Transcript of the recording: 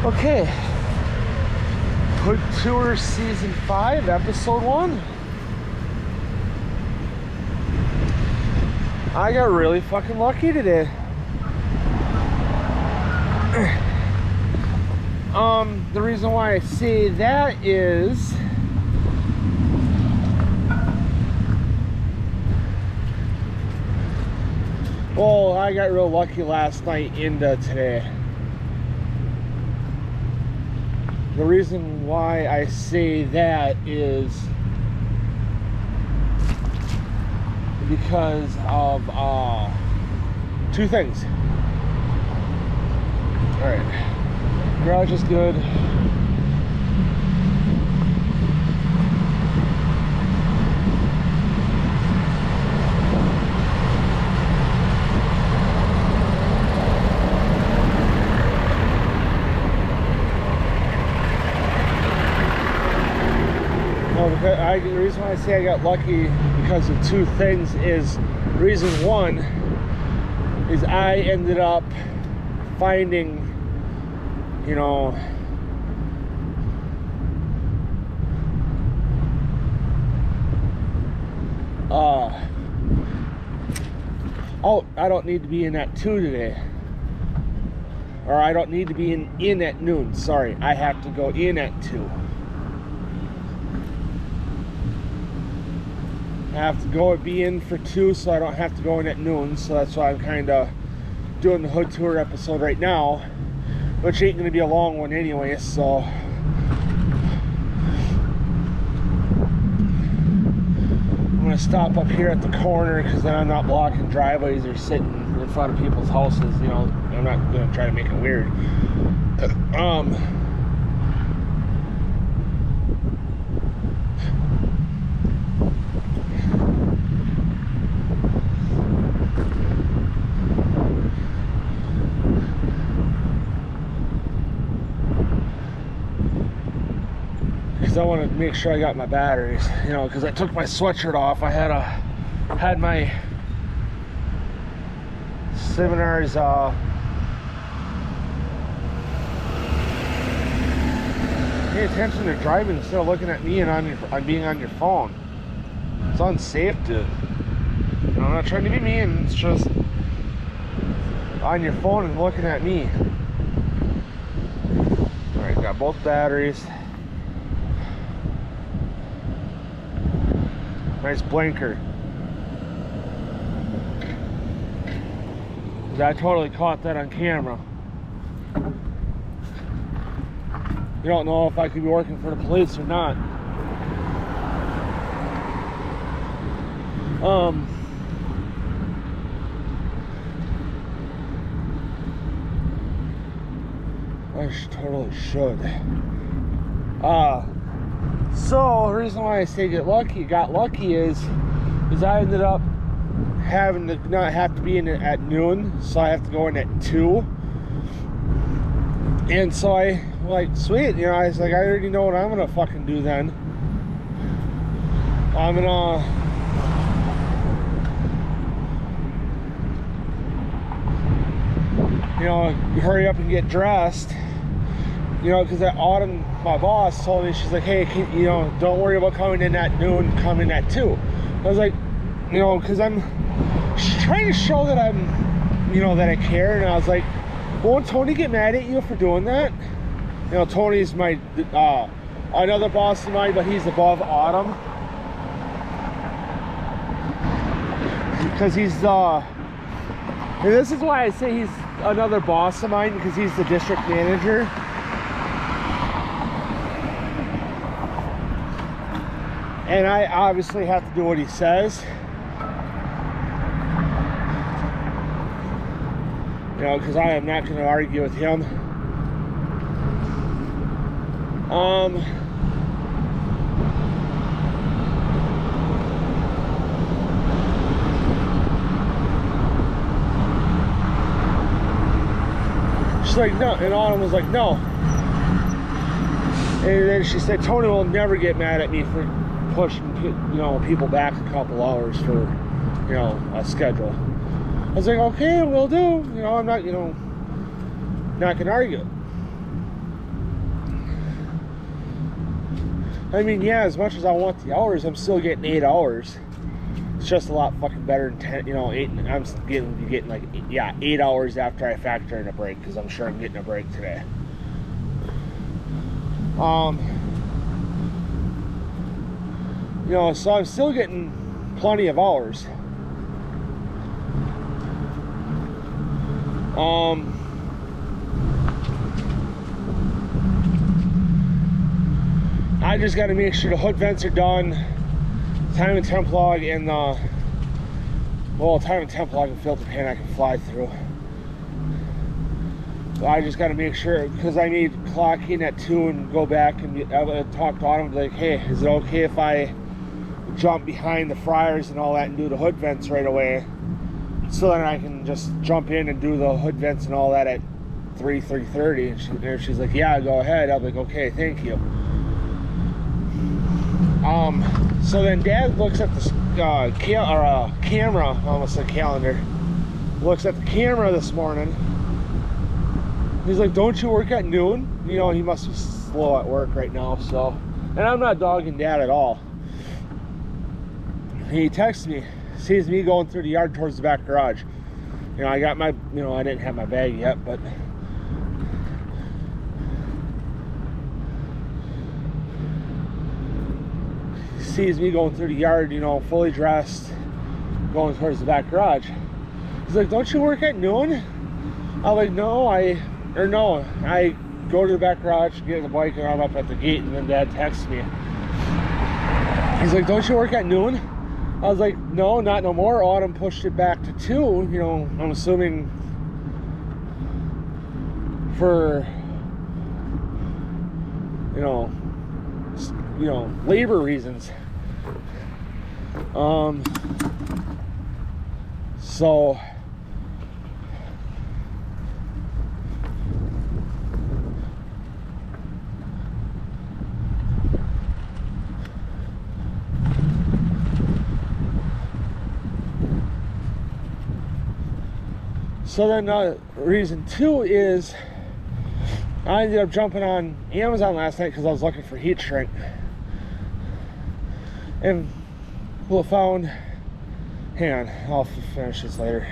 Okay, Hood Tour Season 5, Episode 1. I got really fucking lucky today. The reason why I say that is well, I got real lucky last night into today. The reason why I say that is because of two things. Alright, garage is good. The reason why I say I got lucky because of two things is, reason one is I ended up finding, you know, oh, I don't need to be in at 2 today. Or I don't need to be in at noon. Sorry, I have to go in at 2. I have to go and be in for 2 so I don't have to go in at noon. So that's why I'm kind of doing the Hood Tour episode right now, which ain't going to be a long one anyway. So I'm going to stop up here at the corner because then I'm not blocking driveways or sitting in front of people's houses. You know, I'm not going to try to make it weird. I want to make sure I got my batteries, you know, because I took my sweatshirt off. I had my seminars pay attention to driving instead of looking at me and on being on your phone. It's unsafe to, you know, I'm not trying to be mean, it's just on your phone and looking at me. Alright, got both batteries. Nice blinker. I totally caught that on camera. You don't know if I could be working for the police or not. I totally should. So the reason why I say got lucky is I ended up having to not have to be in at noon, so I have to go in at 2. And so I like, sweet, you know, I was like, I already know what I'm gonna fucking do then. I'm gonna hurry up and get dressed. You know, because Autumn, my boss, told me, she's like, hey, don't worry about coming in at noon, come in at 2. I was like, you know, because I'm trying to show that I'm, you know, that I care. And I was like, won't Tony get mad at you for doing that? You know, Tony's my, another boss of mine, but he's above Autumn. Because he's, and this is why I say he's another boss of mine, because he's the district manager. And I obviously have to do what he says. You know, because I am not going to argue with him. She's like, no. And Autumn was like, no. And then she said, Tony will never get mad at me for pushing, you know, people back a couple hours for, you know, a schedule. I was like, okay, will do. You know, I'm not, you know, not gonna argue. I mean, yeah, as much as I want the hours, I'm still getting 8 hours. It's just a lot fucking better than 10, you know, 8. I'm getting like, yeah, 8 hours after I factor in a break, because I'm sure I'm getting a break today. You know, so I'm still getting plenty of hours. I just got to make sure the hood vents are done, time and temp log, and the, well, time and temp log and filter pan I can fly through. So I just got to make sure, because I need to clock in at 2 and go back and talk to Autumn and be like, hey, is it okay if I jump behind the fryers and all that and do the hood vents right away? So then I can just jump in and do the hood vents and all that at 3:30. And she's like, yeah, go ahead. I'm like, okay, thank you. So then Dad looks at the camera, almost a calendar, looks at the camera this morning. He's like, don't you work at noon? You know, he must be slow at work right now, so. And I'm not dogging Dad at all. He texts me, sees me going through the yard towards the back garage. You know, I got my, you know, I didn't have my bag yet, but he sees me going through the yard, you know, fully dressed, going towards the back garage. He's like, don't you work at noon? I'm like, no, I go to the back garage, get in the bike, and I'm up at the gate, and then Dad texts me. He's like, don't you work at noon? I was like, no, not no more. Autumn pushed it back to 2, you know, I'm assuming for, you know, labor reasons. So then reason 2 is I ended up jumping on Amazon last night because I was looking for heat shrink, and found, hang on, I'll finish this later.